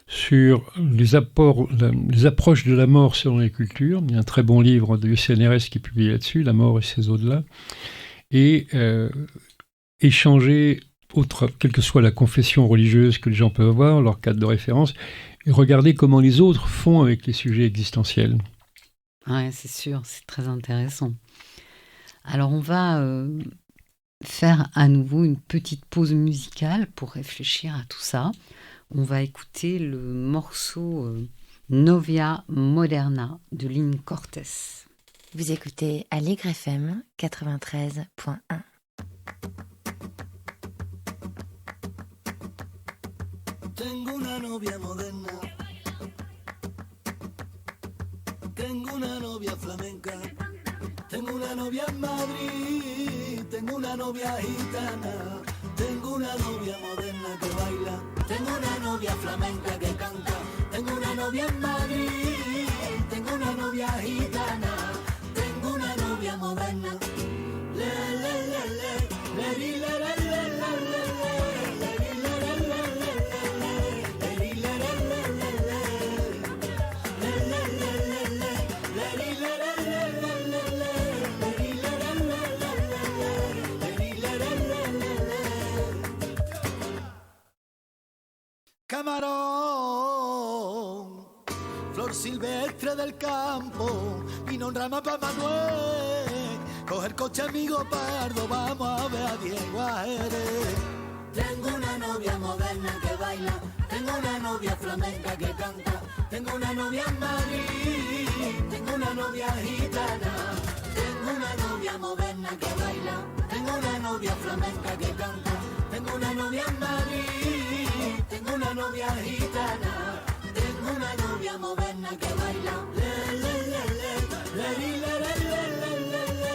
sur les approches de la mort selon les cultures. Il y a un très bon livre du CNRS qui est publié là-dessus, La mort et ses au-delà. Et échanger, quelle que soit la confession religieuse que les gens peuvent avoir, leur cadre de référence, et regarder comment les autres font avec les sujets existentiels. Ouais, c'est sûr, c'est très intéressant. Alors on va faire à nouveau une petite pause musicale pour réfléchir à tout ça. On va écouter le morceau Novia Moderna de Lynn Cortés. Vous écoutez Aligre FM 93.1. Tengo una novia moderna, tengo una novia flamenca, tengo una novia en Madrid, tengo una novia gitana, tengo una novia moderna que baila, tengo una novia flamenca que canta, tengo una novia en Madrid, tengo una novia gitana, tengo una novia moderna. Le le le le le le le le le le Camarón, flor silvestre del campo, vino en rama pa' Manuel, coger coche amigo pardo, vamos a ver a Diego a Jerez. Tengo una novia moderna que baila, tengo una novia flamenca que canta, tengo una novia en Madrid, tengo una novia gitana, tengo una novia moderna que baila, tengo una novia flamenca que canta, tengo una novia en Madrid, tengo una novia gitana, tengo una novia moderna que baila. Le le le le le le le le le le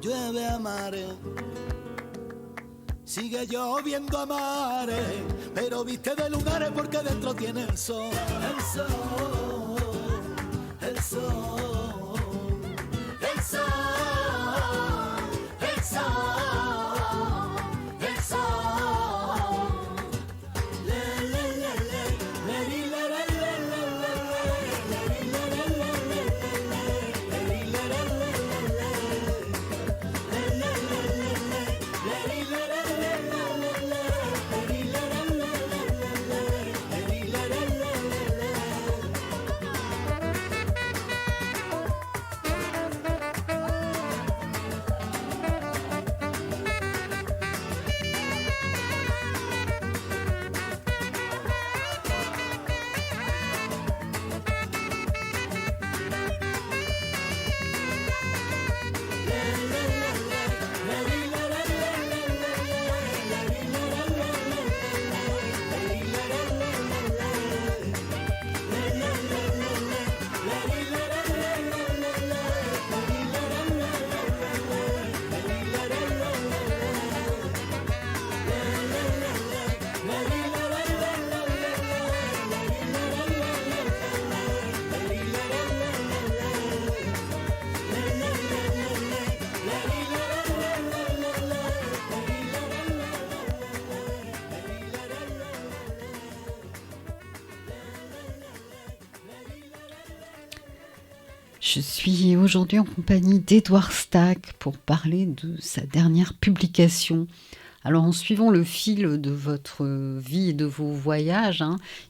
llueve a mares. Sigue lloviendo a mares, pero viste de lunares porque dentro tiene el sol, el sol, el sol, el sol, el sol, el sol. Le, le, le, le, le, li, le, le, le, le, le, le, li, le, le, le, le, le, le, li, le, le, le, le, le, le, le, le, le, le, Je suis aujourd'hui en compagnie d'Édouard Stack pour parler de sa dernière publication. Alors, en suivant le fil de votre vie et de vos voyages,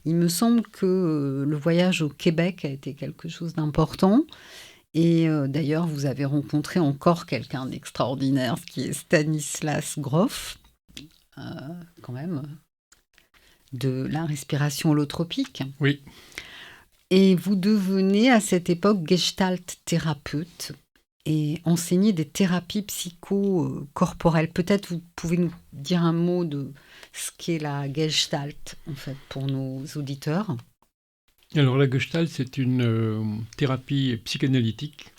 il me semble que le voyage au Québec a été quelque chose d'important. Et d'ailleurs, vous avez rencontré encore quelqu'un d'extraordinaire, ce qui est Stanislas Grof, quand même, de la respiration holotropique. Oui. Et vous devenez à cette époque gestalt thérapeute et enseignez des thérapies psychocorporelles. Peut-être vous pouvez nous dire un mot de ce qu'est la gestalt, en fait, pour nos auditeurs. Alors la gestalt, c'est une thérapie psychanalytique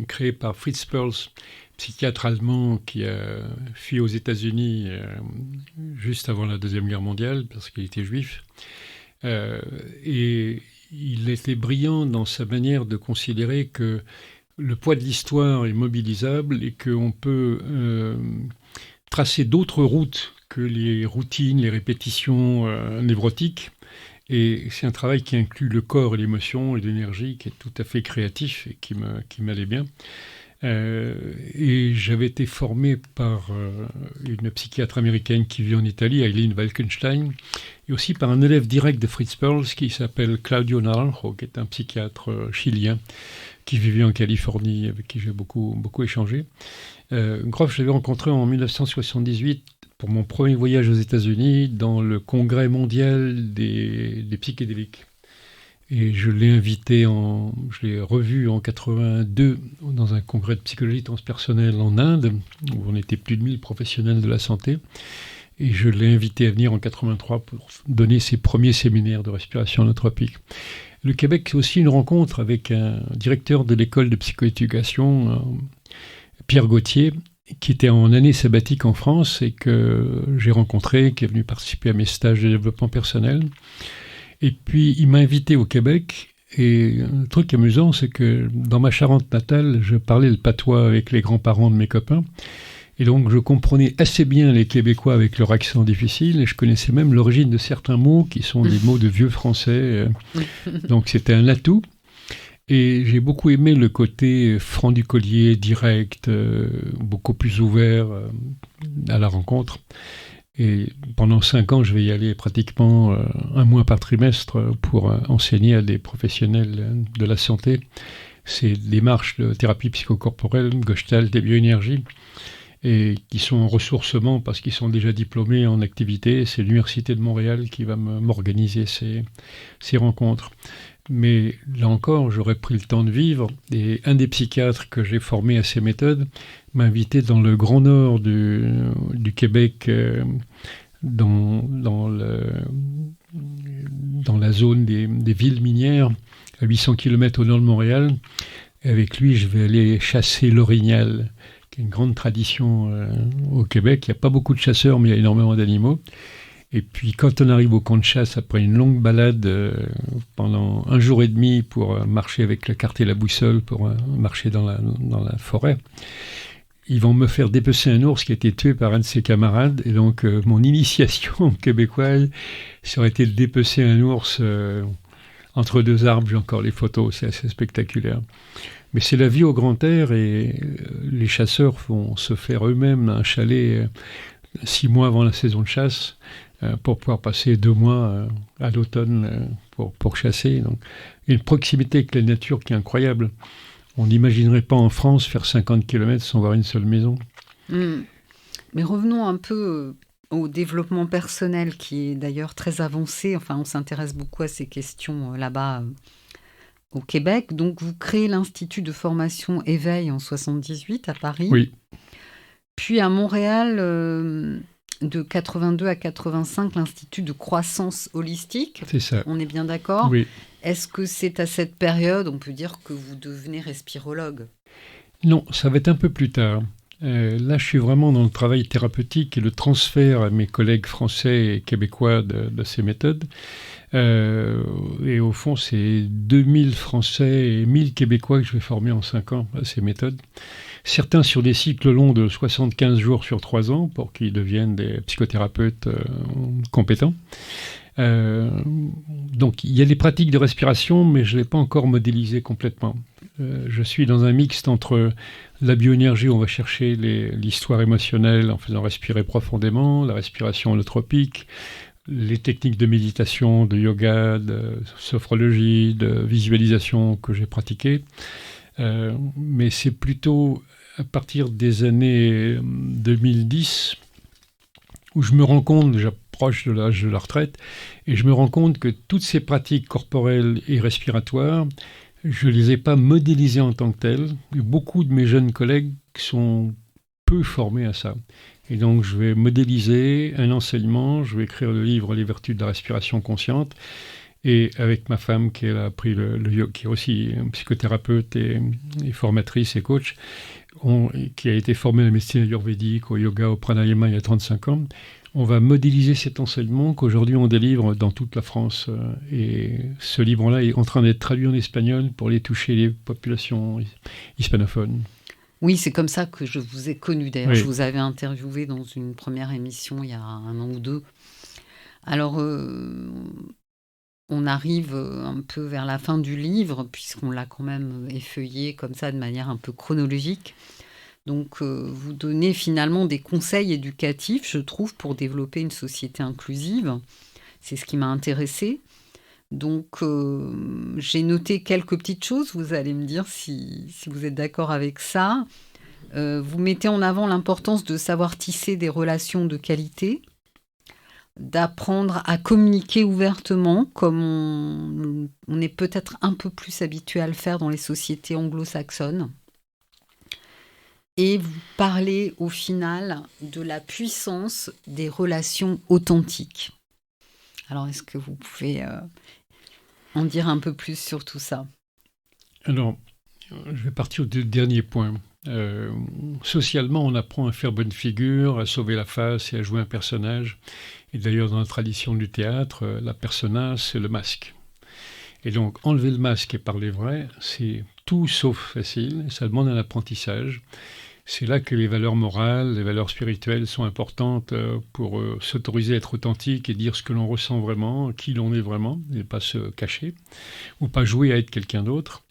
créée par Fritz Perls, psychiatre allemand qui a fui aux États-Unis juste avant la Deuxième Guerre mondiale parce qu'il était juif. Et il était brillant dans sa manière de considérer que le poids de l'histoire est mobilisable et qu'on peut tracer d'autres routes que les routines, les répétitions névrotiques. Et c'est un travail qui inclut le corps et l'émotion et l'énergie, qui est tout à fait créatif et qui m'allait bien. Et j'avais été formé par une psychiatre américaine qui vit en Italie, Eileen Walkenstein, et aussi par un élève direct de Fritz Perls qui s'appelle Claudio Naranjo, qui est un psychiatre chilien qui vivait en Californie, avec qui j'ai beaucoup échangé. Grof, je l'avais rencontré en 1978 pour mon premier voyage aux États-Unis dans le congrès mondial des psychédéliques. Et je l'ai revu en 82 dans un congrès de psychologie transpersonnelle en Inde, où on était plus de 1000 professionnels de la santé. Et je l'ai invité à venir en 83 pour donner ses premiers séminaires de respiration holotropique. Le Québec, c'est aussi une rencontre avec un directeur de l'école de psychoéducation, Pierre Gauthier, qui était en année sabbatique en France et que j'ai rencontré, qui est venu participer à mes stages de développement personnel. Et puis, il m'a invité au Québec. Et un truc amusant, c'est que dans ma Charente natale, je parlais le patois avec les grands-parents de mes copains. Et donc, je comprenais assez bien les Québécois avec leur accent difficile. Et je connaissais même l'origine de certains mots qui sont des mots de vieux français. Donc, c'était un atout. Et j'ai beaucoup aimé le côté franc du collier, direct, beaucoup plus ouvert à la rencontre. Et pendant 5 ans, je vais y aller pratiquement 1 mois par trimestre pour enseigner à des professionnels de la santé ces démarches de thérapie psychocorporelle, Gestalt et bioénergie, et qui sont en ressourcement parce qu'ils sont déjà diplômés en activité. C'est l'Université de Montréal qui va m'organiser ces rencontres. Mais là encore, j'aurais pris le temps de vivre. Et un des psychiatres que j'ai formé à ces méthodes m'a invité dans le Grand Nord du Québec, dans la zone des villes minières, à 800 km au nord de Montréal. Et avec lui, je vais aller chasser l'orignal, qui est une grande tradition au Québec. Il n'y a pas beaucoup de chasseurs, mais il y a énormément d'animaux. Et puis, quand on arrive au camp de chasse, après une longue balade pendant 1 jour et demi pour marcher avec la carte et la boussole, pour marcher dans la forêt, ils vont me faire dépecer un ours qui a été tué par un de ses camarades. Et donc, mon initiation québécoise, ça aurait été de dépecer un ours entre 2 arbres. J'ai encore les photos, c'est assez spectaculaire. Mais c'est la vie au grand air et les chasseurs vont se faire eux-mêmes un chalet 6 mois avant la saison de chasse pour pouvoir passer 2 mois à l'automne pour chasser. Donc, une proximité avec la nature qui est incroyable. On n'imaginerait pas en France faire 50 km sans voir une seule maison. Mais revenons un peu au développement personnel qui est d'ailleurs très avancé. Enfin, on s'intéresse beaucoup à ces questions là-bas au Québec. Donc, vous créez l'Institut de formation Éveil en 78 à Paris. Oui. Puis à Montréal, de 82 à 85, l'Institut de croissance holistique. C'est ça. On est bien d'accord ? Oui. Est-ce que c'est à cette période, on peut dire, que vous devenez respirologue ? Non, ça va être un peu plus tard. Là, je suis vraiment dans le travail thérapeutique et le transfert à mes collègues français et québécois de ces méthodes. Et au fond, c'est 2000 Français et 1000 Québécois que je vais former en 5 ans à ces méthodes. Certains sur des cycles longs de 75 jours sur 3 ans pour qu'ils deviennent des psychothérapeutes compétents. Donc, il y a des pratiques de respiration, mais je ne l'ai pas encore modélisé complètement. Je suis dans un mixte entre la bioénergie, on va chercher l'histoire émotionnelle en faisant respirer profondément, la respiration holotropique, les techniques de méditation, de yoga, de sophrologie, de visualisation que j'ai pratiquées. Mais c'est plutôt à partir des années 2010 où je me rends compte, j'approche de l'âge de la retraite, et je me rends compte que toutes ces pratiques corporelles et respiratoires, je ne les ai pas modélisées en tant que telles. Et beaucoup de mes jeunes collègues sont peu formés à ça. Et donc, je vais modéliser un enseignement, je vais écrire le livre « Les vertus de la respiration consciente ». Et avec ma femme qui a appris qui est aussi psychothérapeute et formatrice et coach, qui a été formée à la médecine ayurvédique, au yoga, au pranayama il y a 35 ans, on va modéliser cet enseignement qu'aujourd'hui on délivre dans toute la France. Et ce livre-là est en train d'être traduit en espagnol pour aller toucher les populations hispanophones. Oui, c'est comme ça que je vous ai connu. D'ailleurs, Oui. Je vous avais interviewé dans une première émission il y a 1 an ou 2. Alors, on arrive un peu vers la fin du livre, puisqu'on l'a quand même effeuillé comme ça de manière un peu chronologique. Donc, vous donnez finalement des conseils éducatifs, je trouve, pour développer une société inclusive. C'est ce qui m'a intéressée. Donc, j'ai noté quelques petites choses. Vous allez me dire si vous êtes d'accord avec ça. Vous mettez en avant l'importance de savoir tisser des relations de qualité, d'apprendre à communiquer ouvertement, comme on est peut-être un peu plus habitué à le faire dans les sociétés anglo-saxonnes. Et vous parlez au final de la puissance des relations authentiques. Alors, est-ce que vous pouvez en dire un peu plus sur tout ça ? Alors, je vais partir du dernier point. Socialement, on apprend à faire bonne figure, à sauver la face et à jouer un personnage. Et d'ailleurs, dans la tradition du théâtre, la persona, c'est le masque. Et donc, enlever le masque et parler vrai, c'est tout sauf facile. Ça demande un apprentissage. C'est là que les valeurs morales, les valeurs spirituelles sont importantes pour s'autoriser à être authentique et dire ce que l'on ressent vraiment, qui l'on est vraiment, et pas se cacher, ou pas jouer à être quelqu'un d'autre.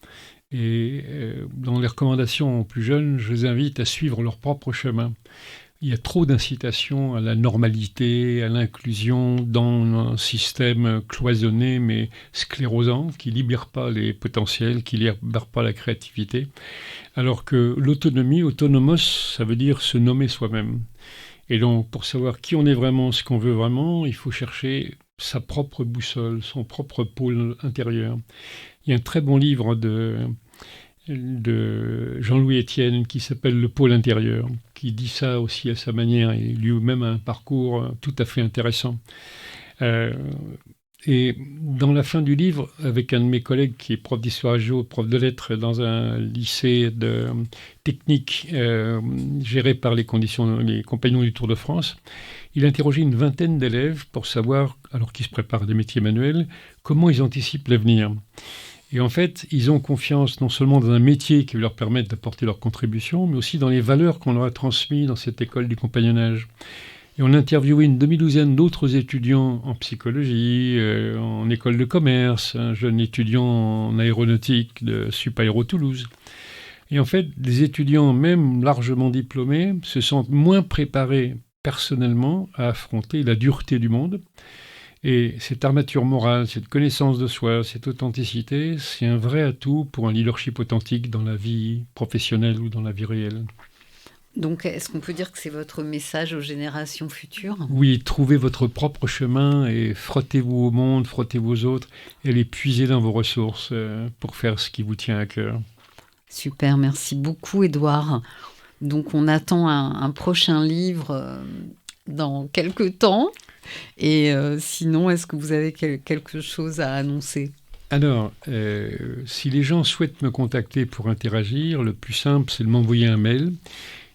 Et dans les recommandations aux plus jeunes, je les invite à suivre leur propre chemin. Il y a trop d'incitation à la normalité, à l'inclusion dans un système cloisonné mais sclérosant, qui ne libère pas les potentiels, qui ne libère pas la créativité. Alors que l'autonomie, autonomos, ça veut dire se nommer soi-même. Et donc, pour savoir qui on est vraiment, ce qu'on veut vraiment, il faut chercher sa propre boussole, son propre pôle intérieur. Il y a un très bon livre de Jean-Louis Etienne qui s'appelle « Le pôle intérieur », qui dit ça aussi à sa manière, et lui-même a un parcours tout à fait intéressant. Et dans la fin du livre, avec un de mes collègues qui est prof d'histoire géo, prof de lettres dans un lycée de technique géré par les compagnons du Tour de France, il a interrogé une vingtaine d'élèves pour savoir, alors qu'ils se préparent à des métiers manuels, comment ils anticipent l'avenir. Et en fait, ils ont confiance non seulement dans un métier qui va leur permettre d'apporter leur contribution, mais aussi dans les valeurs qu'on leur a transmises dans cette école du compagnonnage. Et on a interviewé une demi-douzaine d'autres étudiants en psychologie, en école de commerce, un jeune étudiant en aéronautique de Supaéro Toulouse. Et en fait, les étudiants, même largement diplômés, se sentent moins préparés personnellement à affronter la dureté du monde. Et cette armature morale, cette connaissance de soi, cette authenticité, c'est un vrai atout pour un leadership authentique dans la vie professionnelle ou dans la vie réelle. Donc, est-ce qu'on peut dire que c'est votre message aux générations futures ? Oui, trouvez votre propre chemin et frottez-vous au monde, frottez-vous aux autres et allez puiser dans vos ressources pour faire ce qui vous tient à cœur. Super, merci beaucoup Édouard. Donc, on attend un prochain livre dans quelques temps. Et sinon, est-ce que vous avez quelque chose à annoncer ? Alors, si les gens souhaitent me contacter pour interagir, le plus simple, c'est de m'envoyer un mail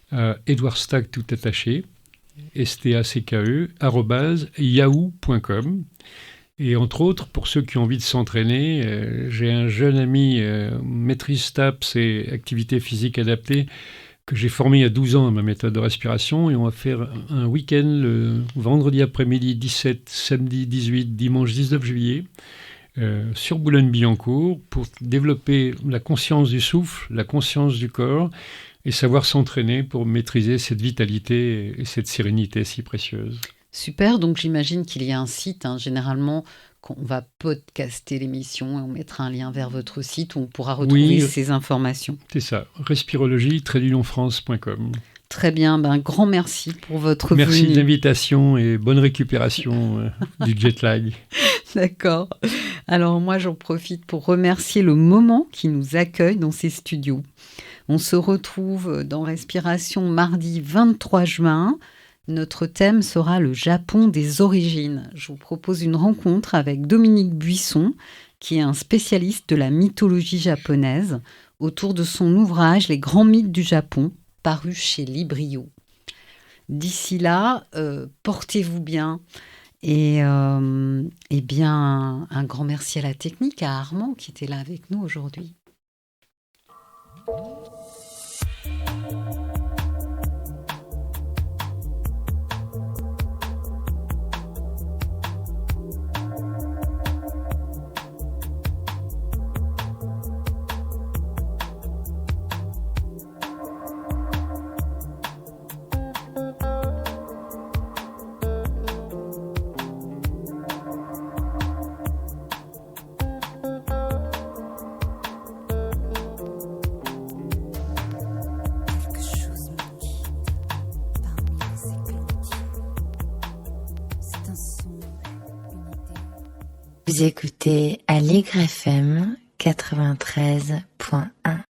à edouardstack tout attaché, STACKE, @yahoo.com. Et entre autres, pour ceux qui ont envie de s'entraîner, j'ai un jeune ami, maîtrise STAPS et activité physique adaptée, que j'ai formé il y a 12 ans à ma méthode de respiration, et on va faire un week-end le vendredi après-midi 17, samedi 18, dimanche 19 juillet, sur Boulogne-Billancourt, pour développer la conscience du souffle, la conscience du corps, et savoir s'entraîner pour maîtriser cette vitalité et cette sérénité si précieuse. Super, donc j'imagine qu'il y a un site, généralement, on va podcaster l'émission et on mettra un lien vers votre site où on pourra retrouver ces informations. C'est ça, respirologie-france.com. Très bien, grand merci pour votre venue. Merci de l'invitation et bonne récupération du jet lag. D'accord. Alors moi, j'en profite pour remercier le Moment qui nous accueille dans ses studios. On se retrouve dans Respiration mardi 23 juin. Notre thème sera le Japon des origines. Je vous propose une rencontre avec Dominique Buisson, qui est un spécialiste de la mythologie japonaise, autour de son ouvrage Les grands mythes du Japon, paru chez Librio. D'ici là, portez-vous bien. Et bien, un grand merci à la technique, à Armand qui était là avec nous aujourd'hui. Vous écoutez Allegre FM 93.1.